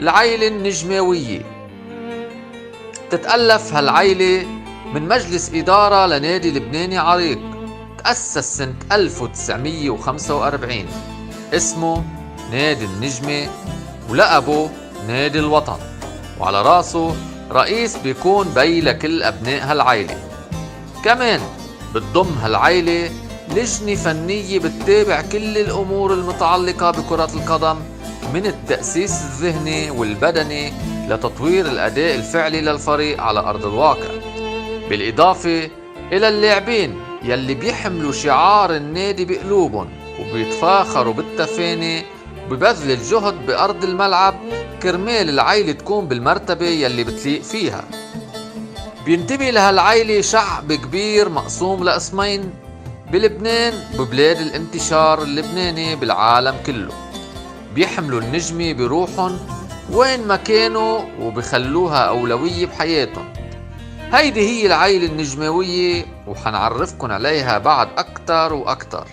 العيلة النجماوية. تتألف هالعيلة من مجلس إدارة لنادي لبناني عريق تأسس سنة 1945 اسمه نادي النجمة، ولقبه نادي الوطن، وعلى راسه رئيس بيكون بي لكل أبناء هالعيلة. كمان بتضم هالعيلة لجنة فنية بتتابع كل الأمور المتعلقة بكرة القدم، من التأسيس الذهني والبدني لتطوير الأداء الفعلي للفريق على أرض الواقع، بالإضافة إلى اللاعبين يلي بيحملوا شعار النادي بقلوبهم وبيتفاخروا بالتفاني وببذل الجهد بأرض الملعب كرمال العيلة تكون بالمرتبة يلي بتليق فيها. بينتمي لهالعيلة شعب كبير مقسوم لقسمين بلبنان وببلاد الانتشار اللبناني بالعالم كله، بيحملوا النجمة بروحهم وين ما كانوا وبخلوها أولوية بحياتهم. هيدي هي العيلة النجماوية، وحنعرفكن عليها بعد أكتر وأكتر.